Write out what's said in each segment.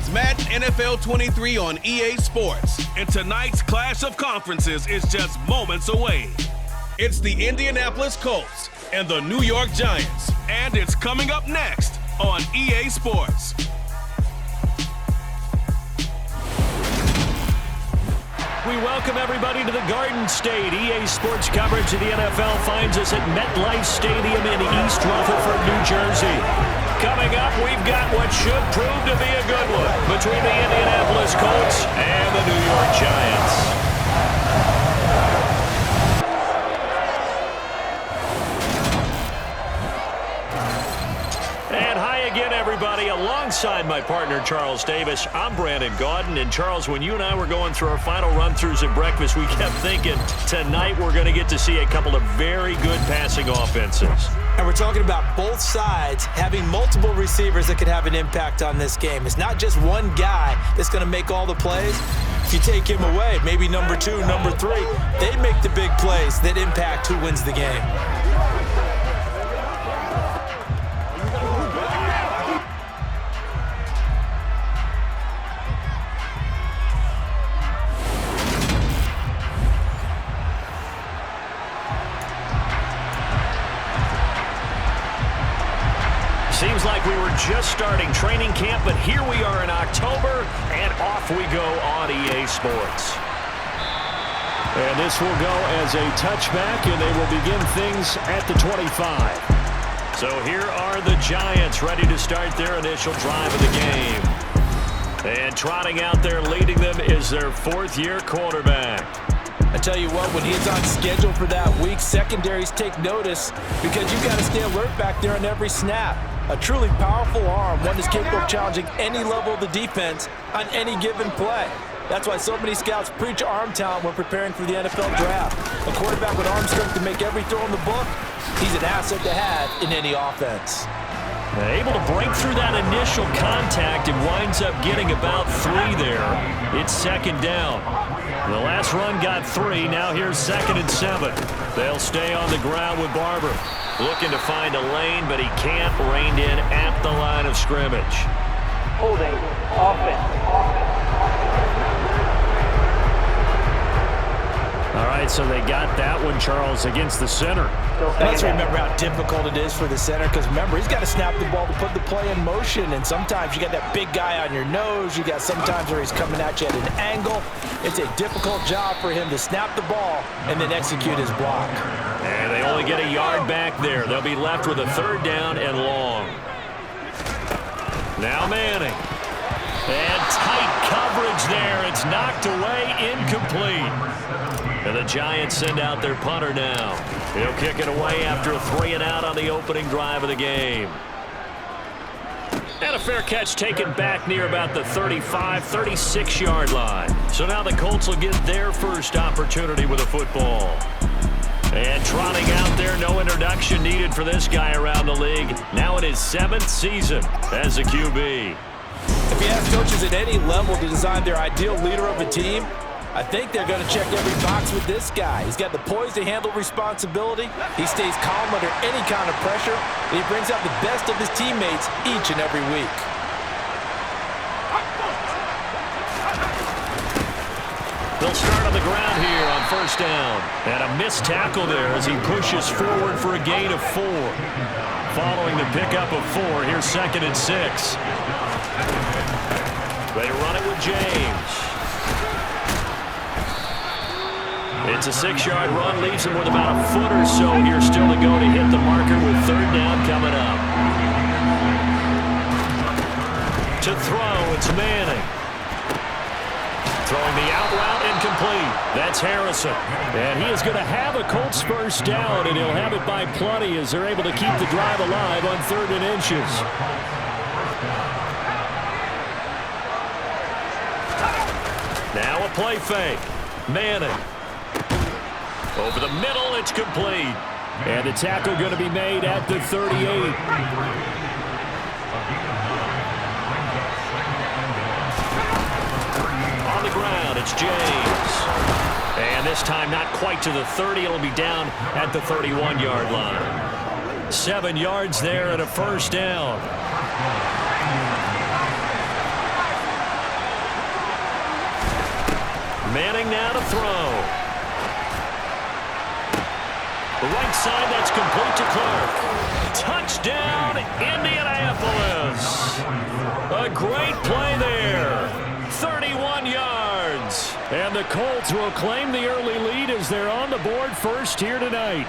It's Madden NFL 23 on EA Sports. And tonight's clash of conferences is just moments away. It's the Indianapolis Colts and the New York Giants. And it's coming up next on EA Sports. We welcome everybody to the Garden State. EA Sports coverage of the NFL finds us at MetLife Stadium in East Rutherford, New Jersey. Coming up, we've got what should prove to be a good one between the Indianapolis Colts and the New York Giants. And hi again, everybody. Alongside my partner, Charles Davis, I'm Brandon Gaudin. And Charles, when you and I were going through our final run-throughs at breakfast, we kept thinking tonight we're going to get to see a couple of very good passing offenses. And we're talking about both sides having multiple receivers that could have an impact on this game. It's not just one guy that's going to make all the plays. If you take him away, maybe number 2, number 3, they make the big plays that impact who wins the game. Seems like we were just starting training camp, but here we are in October, and off we go on EA Sports. And this will go as a touchback, and they will begin things at the 25. So here are the Giants ready to start their initial drive of the game. And trotting out there leading them is their fourth-year quarterback. I tell you what, when he's on schedule for that week, secondaries take notice because you've got to stay alert back there on every snap. A truly powerful arm, one that's capable of challenging any level of the defense on any given play. That's why so many scouts preach arm talent when preparing for the NFL draft. A quarterback with arm strength to make every throw in the book, he's an asset to have in any offense. Able to break through that initial contact and winds up getting about 3 there. It's second down. The last run got 3. Now here's 2nd and 7. They'll stay on the ground with Barber. Looking to find a lane, but he can't. Reined in at the line of scrimmage. Holding offense. All right, so they got that one, Charles, against the center. Let's remember how difficult it is for the center because, remember, he's got to snap the ball to put the play in motion, and sometimes you got that big guy on your nose. You got sometimes where he's coming at you at an angle. It's a difficult job for him to snap the ball and then execute his block. And they only get a yard back there. They'll be left with a 3rd down and long. Now Manning. And tight coverage there. It's knocked away, incomplete. And the Giants send out their punter now. He'll kick it away after a 3-and-out on the opening drive of the game. And a fair catch taken back near about the 35, 36-yard line. So now the Colts will get their first opportunity with a football. And trotting out there, no introduction needed for this guy around the league. Now in his 7th season as a QB. If you ask coaches at any level to design their ideal leader of a team, I think they're going to check every box with this guy. He's got the poise to handle responsibility. He stays calm under any kind of pressure. And he brings out the best of his teammates each and every week. They'll start on the ground here on 1st down. And a missed tackle there as he pushes forward for a gain of 4. Following the pickup of 4, here's 2nd and 6. They run it with James. It's a 6-yard run, leaves him with about a foot or so here still to go to hit the marker with 3rd down coming up. To throw, it's Manning. Throwing the out route, incomplete. That's Harrison. And he is going to have a Colts first down, and he'll have it by plenty as they're able to keep the drive alive on 3rd and inches. Now a play fake. Manning. Over the middle, it's complete. And the tackle going to be made at the 38. On the ground, it's James. And this time not quite to the 30. It'll be down at the 31-yard line. 7 yards there and a first down. Manning now to throw. The right side, that's complete to Clark. Touchdown, Indianapolis. A great play there. 31 yards. And the Colts will claim the early lead as they're on the board first here tonight.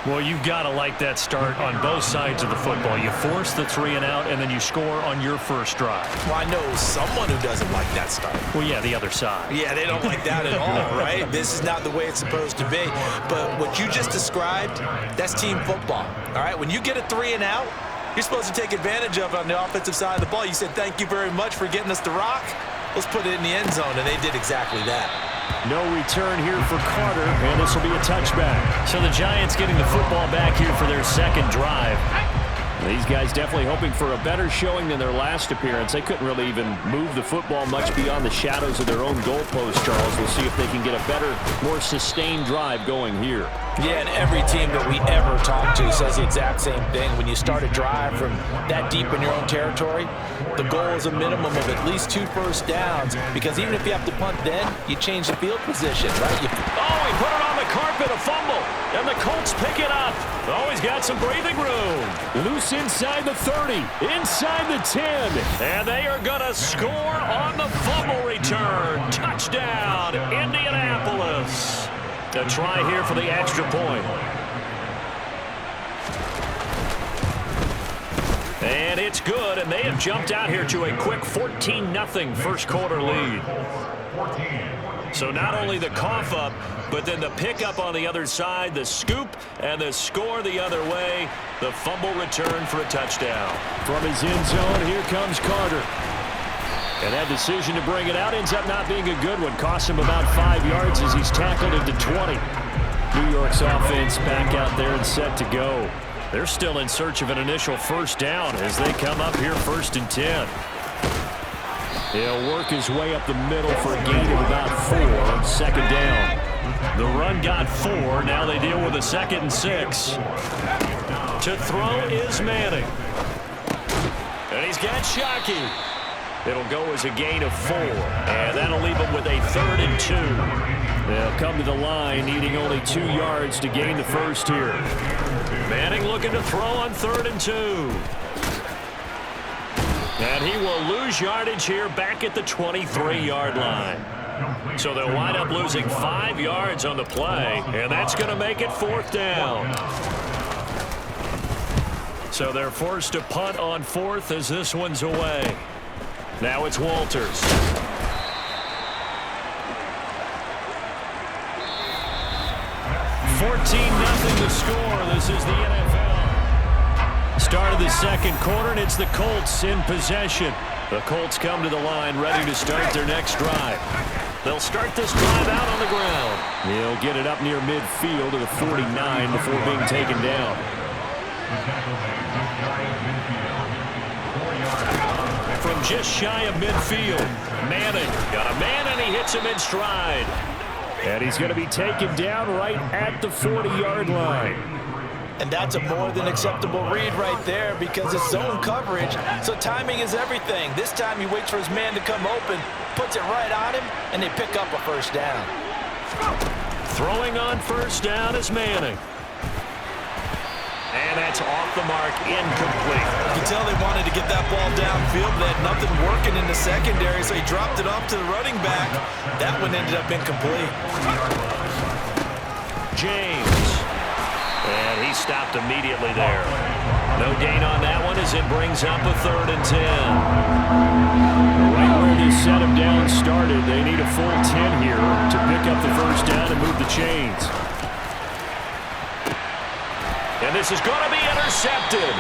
Well, you've got to like that start on both sides of the football. You force the 3 and out, and then you score on your first drive. Well, I know someone who doesn't like that start. Well, yeah, the other side. Yeah, they don't like that at all, right? This is not the way it's supposed to be. But what you just described, that's team football, all right? When you get a 3 and out, you're supposed to take advantage of it on the offensive side of the ball. You said, thank you very much for getting us the rock. Let's put it in the end zone, and they did exactly that. No return here for Carter, and this will be a touchback. So the Giants getting the football back here for their second drive. These guys definitely hoping for a better showing than their last appearance. They couldn't really even move the football much beyond the shadows of their own goalpost, Charles. We'll see if they can get a better, more sustained drive going here. Yeah, and every team that we ever talk to says the exact same thing. When you start a drive from that deep in your own territory, the goal is a minimum of at least 2 first downs, because even if you have to punt then, you change the field position, right? He put it on the carpet, a fumble, and the Colts pick it up. Oh, he's got some breathing room. Loose inside the 30, inside the 10, and they are going to score on the fumble return. Touchdown, Indianapolis. A try here for the extra point. And it's good, and they have jumped out here to a quick 14-0 first quarter lead. So not only the cough up, but then the pickup on the other side, the scoop, and the score the other way. The fumble return for a touchdown. From his end zone, here comes Carter. And that decision to bring it out ends up not being a good one. Costs him about 5 yards as he's tackled into 20. New York's offense back out there and set to go. They're still in search of an initial first down as they come up here 1st and 10. He'll work his way up the middle for a gain of about 4 on 2nd down. The run got 4. Now they deal with a 2nd and 6. To throw is Manning. And he's got Shockey. It'll go as a gain of 4. And that'll leave him with a 3rd and 2. They'll come to the line needing only 2 yards to gain the first here. Manning looking to throw on 3rd and 2. And he will lose yardage here back at the 23-yard line. So they'll wind up losing 5 yards on the play, and that's going to make it 4th down. So they're forced to punt on 4th as this one's away. Now it's Walters. $14-0 to score. This is the NFL. Start of the second quarter, and it's the Colts in possession. The Colts come to the line ready to start their next drive. They'll start this drive out on the ground. He'll get it up near midfield to the 49 before being taken down. From just shy of midfield, Manning got a man, and he hits him in stride. And he's going to be taken down right at the 40-yard line. And that's a more than acceptable read right there because it's zone coverage, so timing is everything. This time he waits for his man to come open, puts it right on him, and they pick up a first down. Throwing on first down is Manning. And that's off the mark, incomplete. You can tell they wanted to get that ball downfield, but they had nothing working in the secondary, so he dropped it off to the running back. That one ended up incomplete. James. And he stopped immediately there. No gain on that one as it brings up a 3rd and 10. Right where they set him down started, they need a full 10 here to pick up the first down and move the chains. And this is going to be intercepted.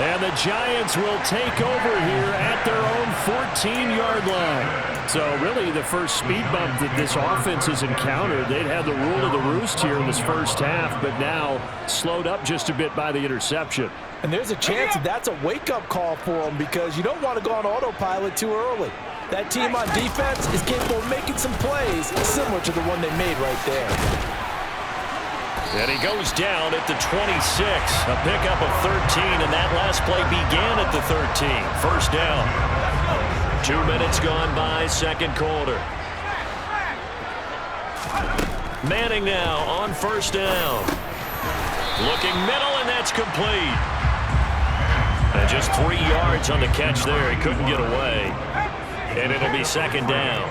And the Giants will take over here at their own 14-yard line. So really the first speed bump that this offense has encountered, they'd had the rule of the roost here in this first half, but now slowed up just a bit by the interception. And there's a chance that that's a wake-up call for them because you don't want to go on autopilot too early. That team on defense is capable of making some plays similar to the one they made right there. And he goes down at the 26, a pickup of 13, and that last play began at the 13. First down. 2 minutes gone by, second quarter. Manning now on first down. Looking middle, and that's complete. And just 3 yards on the catch there. He couldn't get away. And it'll be second down.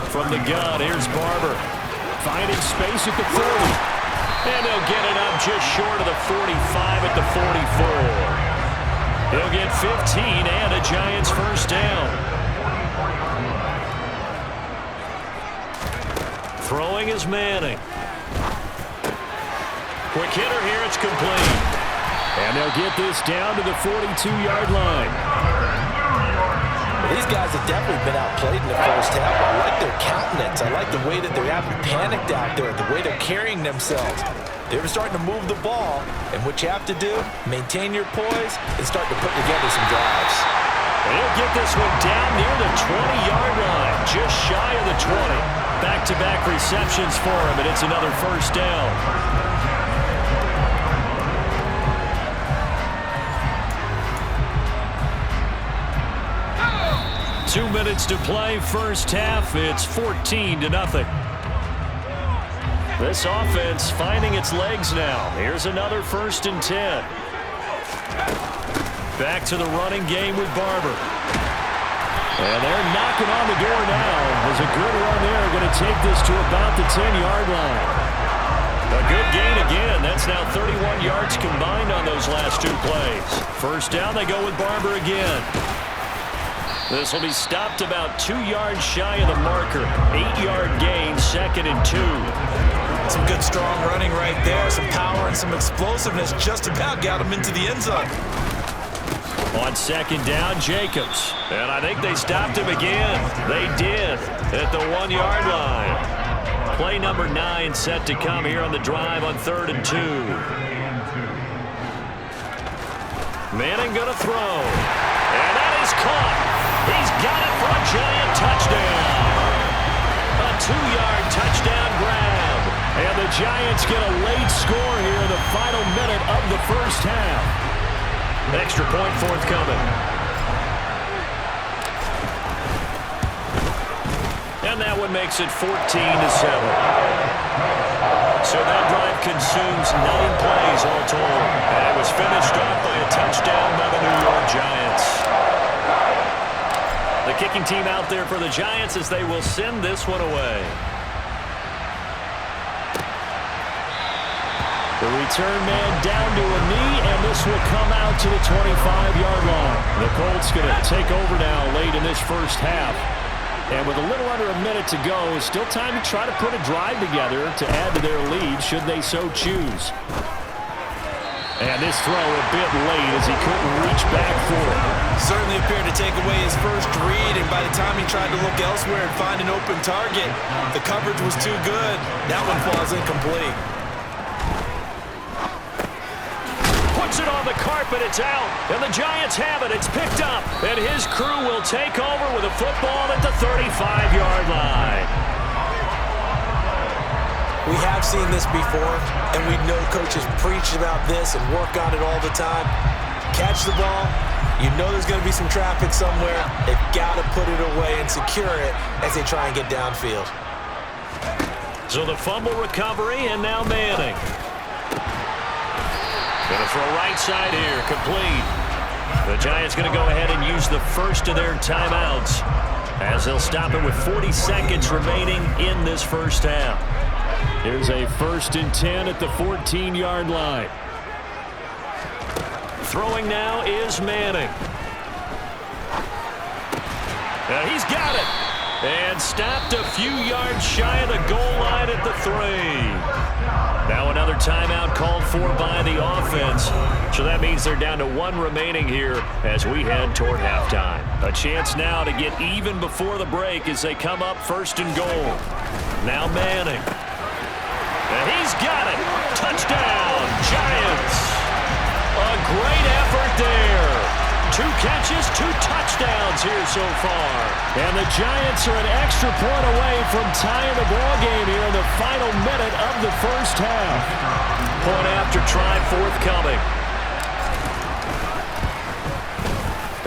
From the gun, here's Barber. Finding space at the 30. And they'll get it up just short of the 45 at the 44. He'll get 15 and a Giants first down. Throwing is Manning. Quick hitter here, it's complete. And they'll get this down to the 42-yard line. These guys have definitely been outplayed in the first half. I like their countenance. I like the way that they haven't panicked out there, the way they're carrying themselves. They're starting to move the ball, and what you have to do, maintain your poise and start to put together some drives. He'll get this one down near the 20-yard line, just shy of the 20. Back-to-back receptions for him, and it's another first down. 2 minutes to play, first half. It's 14-0. This offense finding its legs now. Here's another 1st and 10. Back to the running game with Barber. And they're knocking on the door now. There's a good run there. Going to take this to about the 10-yard line. A good gain again. That's now 31 yards combined on those last 2 plays. First down, they go with Barber again. This will be stopped about 2 yards shy of the marker. 8-yard gain, 2nd and 2. Some good strong running right there. Some power and some explosiveness just about got him into the end zone. On 2nd down, Jacobs. And I think they stopped him again. They did at the 1-yard line. Play number 9 set to come here on the drive on 3rd and 2. Manning going to throw. And that is caught. He's got it for a Giant touchdown. A 2-yard touchdown grab. And the Giants get a late score here in the final minute of the first half. Extra point forthcoming. And that one makes it 14-7. So that drive consumes 9 plays all told. And it was finished off by a touchdown by the New York Giants. The kicking team out there for the Giants as they will send this one away. The return man down to a knee, and this will come out to the 25-yard line. The Colts going to take over now late in this first half. And with a little under a minute to go, still time to try to put a drive together to add to their lead should they so choose. And this throw a bit late as he couldn't reach back for it. Certainly appeared to take away his first read, and by the time he tried to look elsewhere and find an open target, the coverage was too good. That one falls incomplete. Puts it on the carpet, it's out, and the Giants have it. It's picked up, and his crew will take over with a football at the 35-yard line. We have seen this before, and we know coaches preach about this and work on it all the time. Catch the ball. You know there's going to be some traffic somewhere. They've got to put it away and secure it as they try and get downfield. So the fumble recovery, and now Manning. Going to throw right side here, complete. The Giants going to go ahead and use the first of their timeouts as they'll stop it with 40 seconds remaining in this first half. Here's a 1st and 10 at the 14-yard line. Throwing now is Manning. He's got it. And stopped a few yards shy of the goal line at the 3. Now another timeout called for by the offense. So that means they're down to 1 remaining here as we head toward halftime. A chance now to get even before the break as they come up 1st and goal. Now Manning. And he's got it. Touchdown, Giants. A great effort there. 2 catches, 2 touchdowns here so far. And the Giants are an extra point away from tying the ball game here in the final minute of the first half. Point after try forthcoming.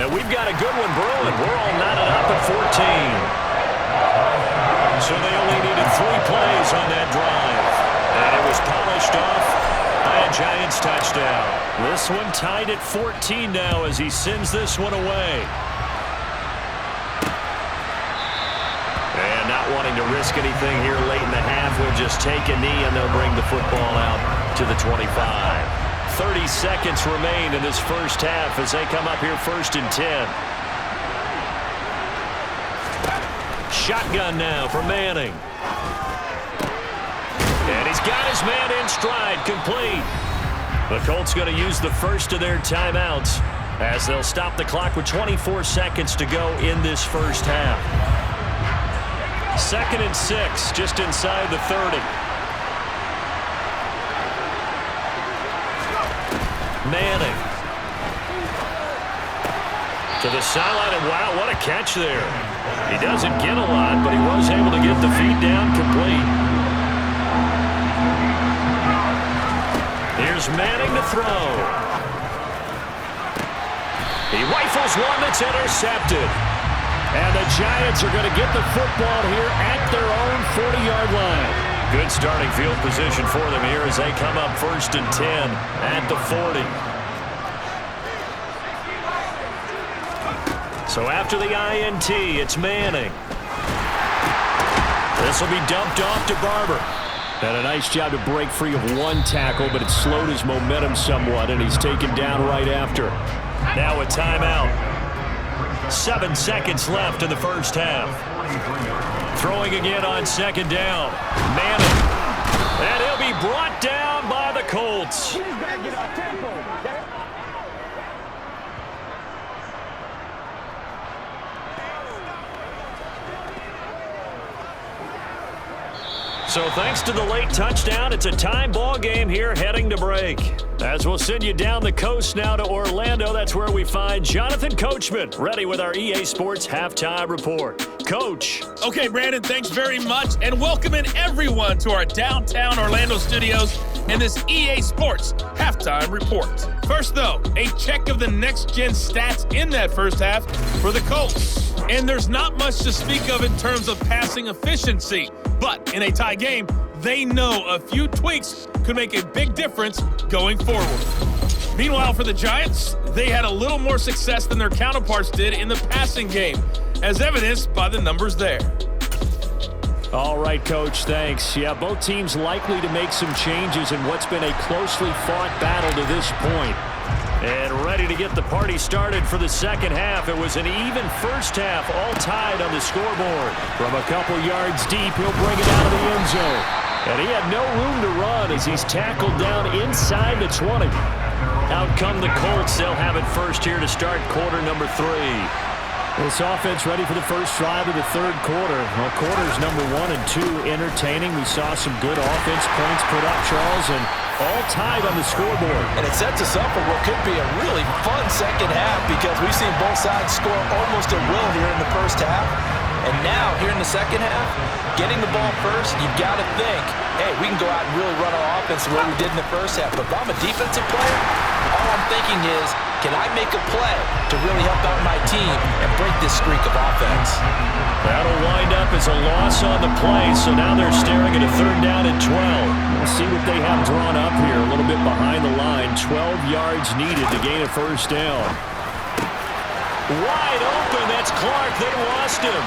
And we've got a good one brewing. We're all knotted up at 14. So they only needed 3 plays on that drive. And it was polished off by a Giants touchdown. This one tied at 14 now as he sends this one away. And not wanting to risk anything here late in the half, we'll just take a knee and they'll bring the football out to the 25. 30 seconds remain in this first half as they come up here 1st and 10. Shotgun now for Manning. And he's got his man in stride, complete. The Colts going to use the first of their timeouts as they'll stop the clock with 24 seconds to go in this first half. 2nd and 6, just inside the 30. Manning. To the sideline, and wow, what a catch there. He doesn't get a lot, but he was able to get the feed down complete. Here's Manning to throw. He rifles one that's intercepted. And the Giants are going to get the football here at their own 40-yard line. Good starting field position for them here as they come up 1st and 10 at the 40. So after the INT, it's Manning. This will be dumped off to Barber. And a nice job to break free of one tackle, but it slowed his momentum somewhat, and he's taken down right after. Now a timeout. 7 seconds left in the first half. Throwing again on 2nd down. Manning. And he'll be brought down by the Colts. So thanks to the late touchdown, it's a time ball game here heading to break. As we'll send you down the coast now to Orlando, that's where we find Jonathan Coachman, ready with our EA Sports Halftime Report. Coach. Okay, Brandon, thanks very much, and welcoming everyone to our downtown Orlando studios in this EA Sports Halftime Report. First, though, a check of the next-gen stats in that first half for the Colts. And there's not much to speak of in terms of passing efficiency. But in a tie game, they know a few tweaks could make a big difference going forward. Meanwhile, for the Giants, they had a little more success than their counterparts did in the passing game, as evidenced by the numbers there. All right, Coach, thanks. Yeah, both teams likely to make some changes in what's been a closely fought battle to this point. And ready to get the party started for the second half. It was an even first half, all tied on the scoreboard. From a couple yards deep, he'll bring it out of the end zone. And he had no room to run as he's tackled down inside the 20. Out come the Colts. They'll have it first here to start quarter number 3. This offense ready for the first drive of the third quarter. Well, quarters number 1 and 2 entertaining. We saw some good offense points put up, Charles, and all tied on the scoreboard. And it sets us up for what could be a really fun second half because we've seen both sides score almost at will here in the first half. And now, here in the second half, getting the ball first, you've got to think, hey, we can go out and really run our offense the way we did in the first half. But if I'm a defensive player, all I'm thinking is, can I make a play to really help out my team and break this streak of offense? That'll wind up as a loss on the play, so now they're staring at a 3rd down and 12. We'll see what they have drawn up here, a little bit behind the line. 12 yards needed to gain a first down. Wide open, that's Clark. They lost him.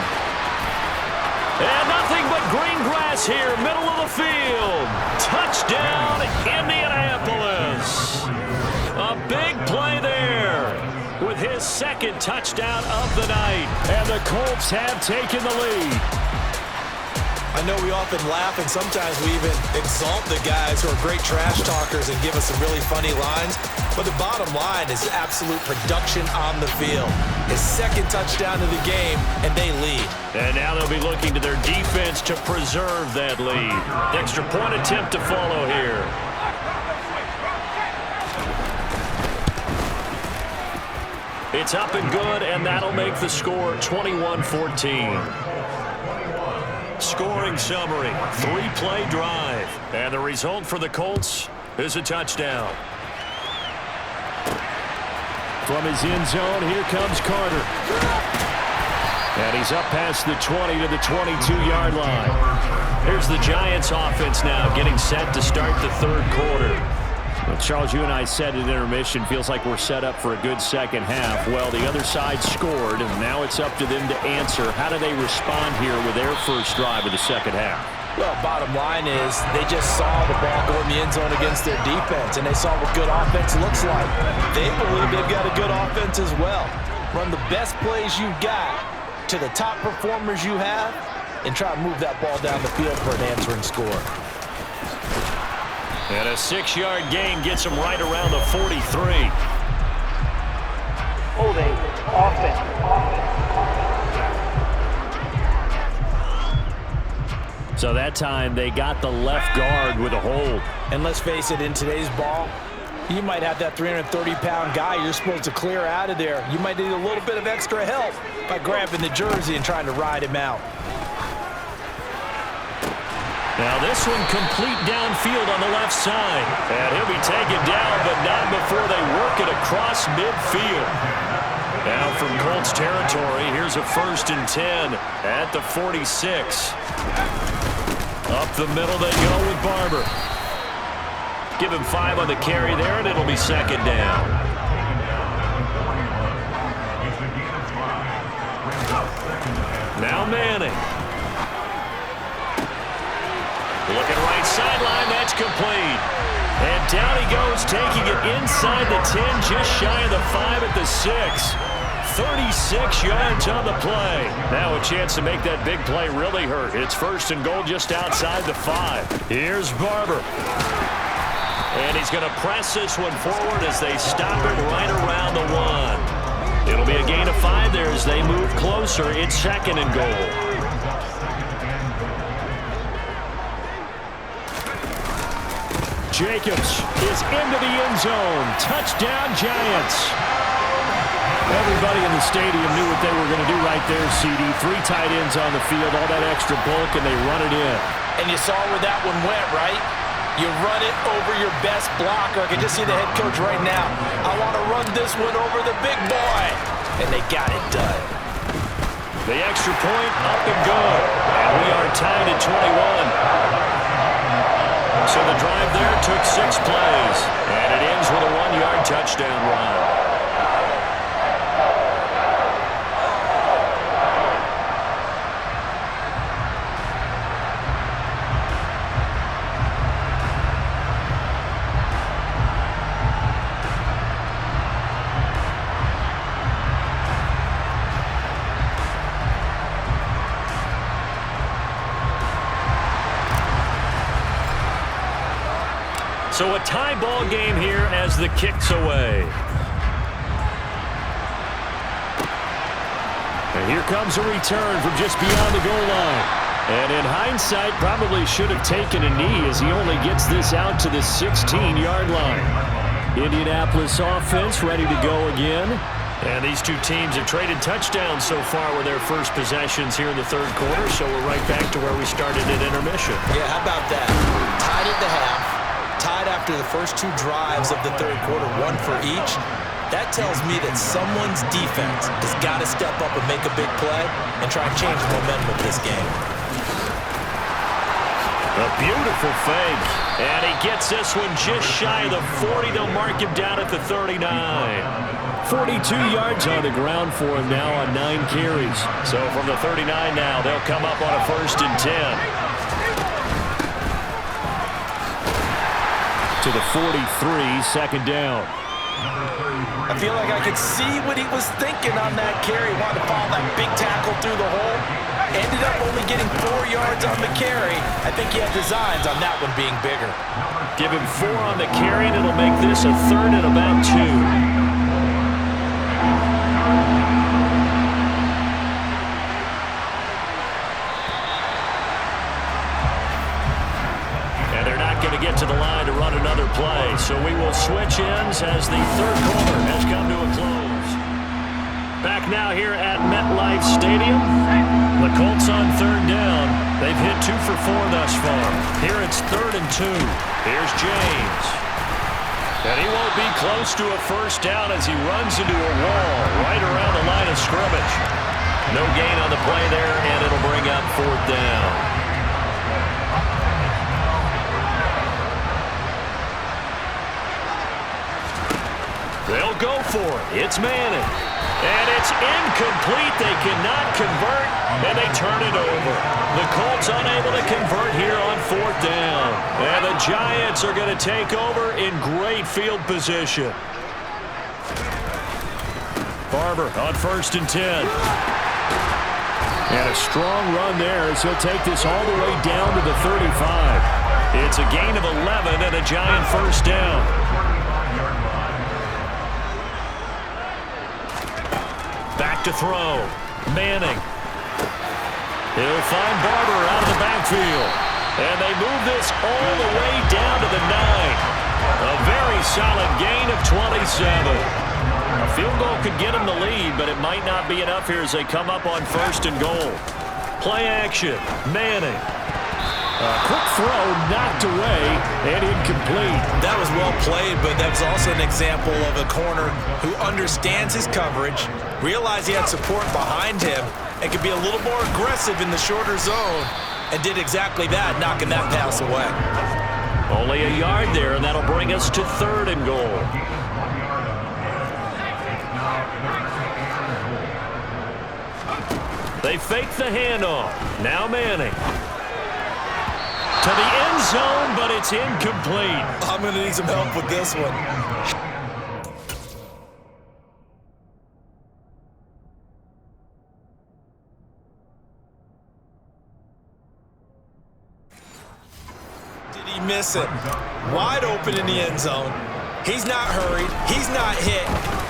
And nothing but green grass here, middle of the field. Touchdown, Indianapolis. A big play there with his 2nd touchdown of the night. And the Colts have taken the lead. I know we often laugh and sometimes we even exalt the guys who are great trash talkers and give us some really funny lines. But the bottom line is absolute production on the field. His 2nd touchdown of the game, and they lead. And now they'll be looking to their defense to preserve that lead. Extra point attempt to follow here. It's up and good, and that'll make the score 21-14. Scoring summary, 3-play drive. And the result for the Colts is a touchdown. From his end zone, here comes Carter. And he's up past the 20 to the 22-yard line. Here's the Giants offense now getting set to start the third quarter. Well, Charles, you and I said at intermission, feels like we're set up for a good second half. Well, the other side scored, and now it's up to them to answer. How do they respond here with their first drive of the second half? Well, bottom line is they just saw the ball go in the end zone against their defense, and they saw what good offense looks like. They believe they've got a good offense as well. Run the best plays you've got to the top performers you have, and try to move that ball down the field for an answering score. And a 6-yard gain gets him right around the 43. Holding, offense. So that time they got the left guard with a hold. And let's face it, in today's ball, you might have that 330-pound guy you're supposed to clear out of there. You might need a little bit of extra help by grabbing the jersey and trying to ride him out. Now this one complete downfield on the left side. And he'll be taken down, but not before they work it across midfield. Now from Colts territory, here's a 1st and 10 at the 46. Up the middle they go with Barber. Give him 5 on the carry there, and it'll be second down. Now Manning. Looking right sideline, that's complete. And down he goes, taking it inside the 10, just shy of the 5 at the 6. 36 yards on the play. Now a chance to make that big play really hurt. It's 1st and goal just outside the 5. Here's Barber. And he's going to press this one forward as they stop it right around the 1. It'll be a gain of 5 there as they move closer. It's 2nd and goal. Jacobs is into the end zone. Touchdown, Giants. Everybody in the stadium knew what they were going to do right there, CD. 3 tight ends on the field, all that extra bulk, and they run it in. And you saw where that one went, right? You run it over your best blocker. I can just see the head coach right now. I want to run this one over the big boy. And they got it done. The extra point up and good. And we are tied at 21. So the drive there took 6 plays. And it ends with a 1-yard touchdown run. So a tie ball game here as the kick's away. And here comes a return from just beyond the goal line. And in hindsight, probably should have taken a knee as he only gets this out to the 16-yard line. Indianapolis offense ready to go again. And these two teams have traded touchdowns so far with their first possessions here in the third quarter, so we're right back to where we started at intermission. Yeah, how about that? Tied at the half. Tied after the first 2 drives of the third quarter, 1 for each. That tells me that someone's defense has got to step up and make a big play and try and change the momentum of this game. A beautiful fake. And he gets this one just shy of the 40. They'll mark him down at the 39. 42 yards on the ground for him now on 9 carries. So from the 39 now, they'll come up on a 1st and 10. To the 43, 2nd down. I feel like I could see what he was thinking on that carry. Wanted to follow that big tackle through the hole. Ended up only getting 4 yards on the carry. I think he had designs on that one being bigger. Give him 4 on the carry, and it'll make this a 3rd and about 2. To get to the line to run another play. So we will switch ends as the third quarter has come to a close. Back now here at MetLife Stadium. The Colts on 3rd down. They've hit 2 for 4 thus far. Here it's 3rd and 2. Here's James. And he won't be close to a first down as he runs into a wall right around the line of scrimmage. No gain on the play there, and it'll bring up fourth down. They'll go for it. It's Manning. And it's incomplete. They cannot convert, and they turn it over. The Colts unable to convert here on fourth down. And the Giants are going to take over in great field position. Barber on 1st and 10. And a strong run there as he'll take this all the way down to the 35. It's a gain of 11 and a Giant first down. Back to throw. Manning. He'll find Barber out of the backfield. And they move this all the way down to the 9. A very solid gain of 27. A field goal could get them the lead, but it might not be enough here as they come up on 1st and goal. Play action. Manning. A quick throw knocked away and incomplete. That was well played, but that was also an example of a corner who understands his coverage, realized he had support behind him, and could be a little more aggressive in the shorter zone, and did exactly that, knocking that pass away. Only a yard there, and that'll bring us to 3rd and goal. They fake the handoff. Now Manning. To the end zone, but it's incomplete. I'm going to need some help with this one. Did he miss it? Wide open in the end zone. He's not hurried. He's not hit.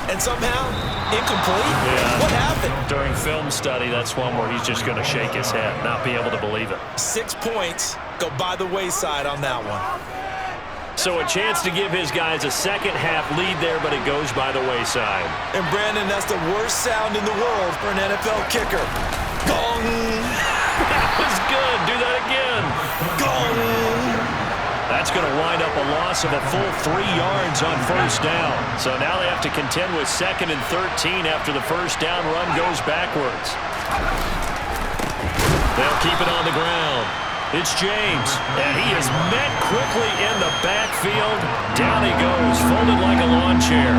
And somehow, incomplete? Yeah. What happened? During film study, that's one where he's just going to shake his head, not be able to believe it. 6 points go by the wayside on that one. So a chance to give his guys a second-half lead there, but it goes by the wayside. And, Brandon, that's the worst sound in the world for an NFL kicker. Gong! That was good. Do that again. Gong! That's going to wind up a loss of a full 3 yards on first down. So now they have to contend with 2nd and 13 after the first down run goes backwards. They'll keep it on the ground. It's James, and he is met quickly in the backfield. Down he goes, folded like a lawn chair.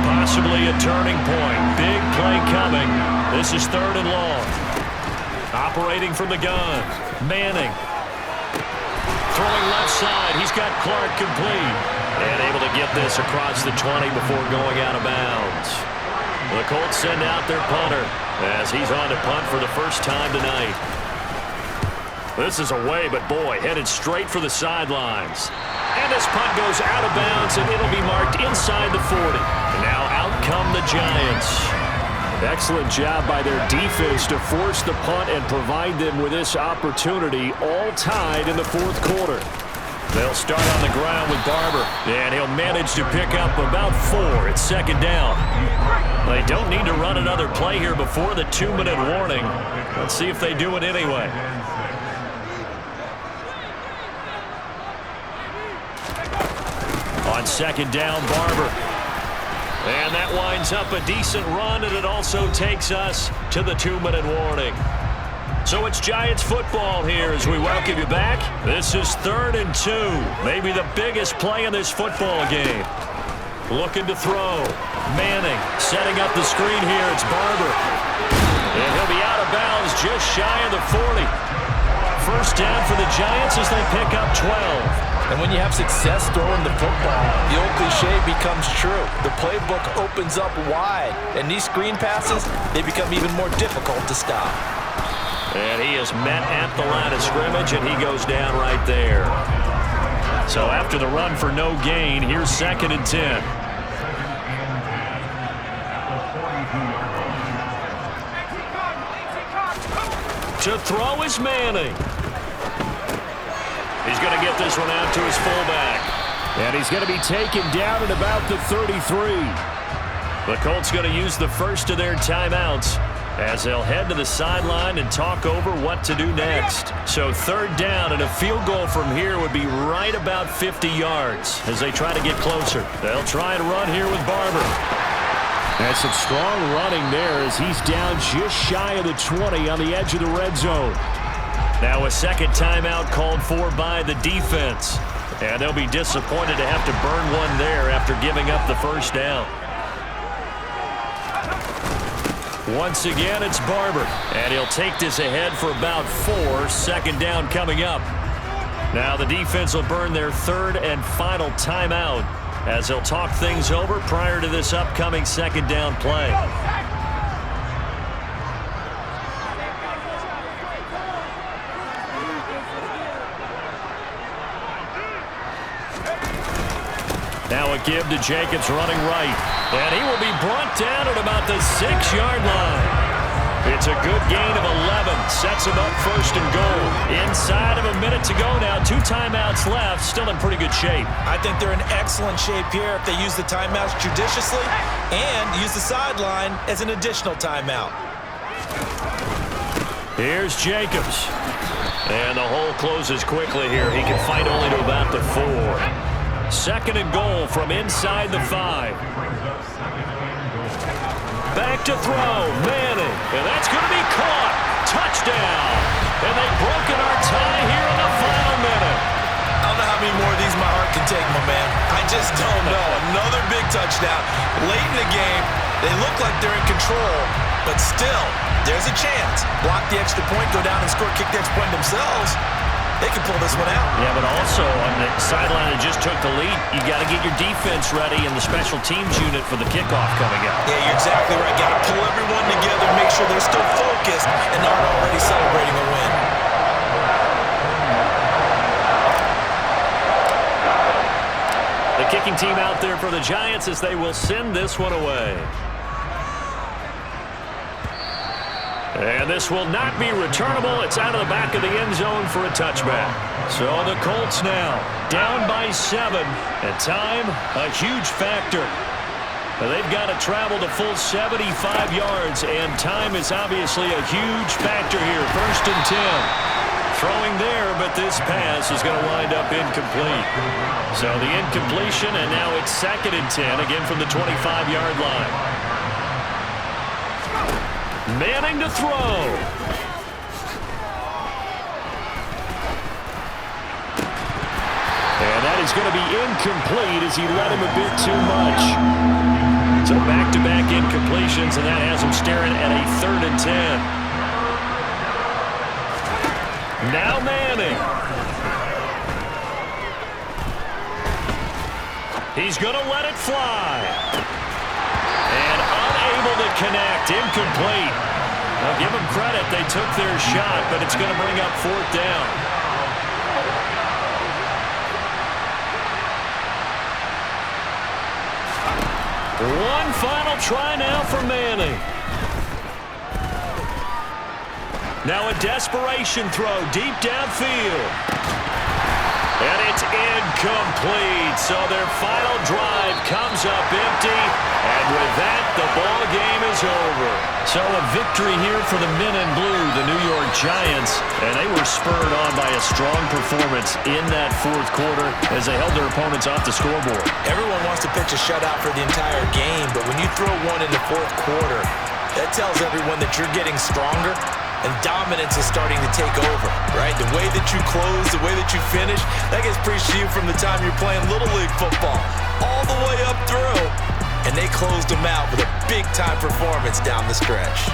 Possibly a turning point. Big play coming. This is 3rd and long. Operating from the gun. Manning. Throwing left side. He's got Clark complete. And able to get this across the 20 before going out of bounds. The Colts send out their punter as he's on to punt for the first time tonight. This is away, but boy, headed straight for the sidelines. And this punt goes out of bounds, and it'll be marked inside the 40. And now out come the Giants. Excellent job by their defense to force the punt and provide them with this opportunity, all tied in the 4th quarter. They'll start on the ground with Barber, and he'll manage to pick up about 4. It's 2nd down. They don't need to run another play here before the 2-minute warning. Let's see if they do it anyway. On 2nd down, Barber. And that winds up a decent run, and it also takes us to the 2-minute warning. So it's Giants football here as we welcome you back. This is 3rd and 2. Maybe the biggest play in this football game. Looking to throw. Manning setting up the screen here. It's Barber. And he'll be out of bounds just shy of the 40. First down for the Giants as they pick up 12. And when you have success throwing the football, the old cliche becomes true. The playbook opens up wide, and these screen passes, they become even more difficult to stop. And he is met at the line of scrimmage, and he goes down right there. So after the run for no gain, here's 2nd and 10. To throw is Manning. He's going to get this one out to his fullback. And he's going to be taken down at about the 33. The Colts going to use the first of their timeouts as they'll head to the sideline and talk over what to do next. So 3rd down, and a field goal from here would be right about 50 yards as they try to get closer. They'll try and run here with Barber. And some strong running there as he's down just shy of the 20 on the edge of the red zone. Now a second timeout called for by the defense. And they'll be disappointed to have to burn one there after giving up the first down. Once again, it's Barber. And he'll take this ahead for about 4. 2nd down coming up. Now the defense will burn their 3rd and final timeout as they'll talk things over prior to this upcoming 2nd down play. Now a give to Jacobs running right. And he will be brought down at about the 6-yard line. It's a good gain of 11. Sets him up 1st and goal. Inside of a minute to go now. 2 timeouts left. Still in pretty good shape. I think they're in excellent shape here if they use the timeouts judiciously and use the sideline as an additional timeout. Here's Jacobs. And the hole closes quickly here. He can fight only to about the 4. 2nd and goal from inside the 5. Back to throw. Manning. And that's going to be caught. Touchdown. And they've broken our tie here in the final minute. I don't know how many more of these my heart can take, my man. I just don't know. Another big touchdown. Late in the game, they look like they're in control, but still, there's a chance. Block the extra point, go down and score, kick the extra point themselves. They can pull this one out. Yeah, but also on the sideline that just took the lead, you got to get your defense ready and the special teams unit for the kickoff coming up. Yeah, you're exactly right. Got to pull everyone together, make sure they're still focused and aren't already celebrating a win. The kicking team out there for the Giants as they will send this one away. And this will not be returnable. It's out of the back of the end zone for a touchback. So the Colts now down by 7. And time, a huge factor. They've got to travel the full 75 yards, and time is obviously a huge factor here. 1st and 10. Throwing there, but this pass is going to wind up incomplete. So the incompletion, and now it's 2nd and 10, again from the 25-yard line. Manning to throw. And that is going to be incomplete as he led him a bit too much. So back-to-back incompletions, and that has him staring at a 3rd and 10. Now Manning. He's going to let it fly. And unable to connect. Incomplete. Now give them credit. They took their shot, but it's going to bring up 4th down. One final try now for Manning. Now a desperation throw deep downfield. And it's incomplete. So their final drive comes up empty. And with that, the ball game is over. So a victory here for the men in blue, the New York Giants. And they were spurred on by a strong performance in that 4th quarter as they held their opponents off the scoreboard. Everyone wants to pitch a shutout for the entire game, but when you throw one in the 4th quarter, that tells everyone that you're getting stronger. And dominance is starting to take over, right? The way that you close, the way that you finish, that gets preached to you from the time you're playing Little League football all the way up through. And they closed them out with a big-time performance down the stretch.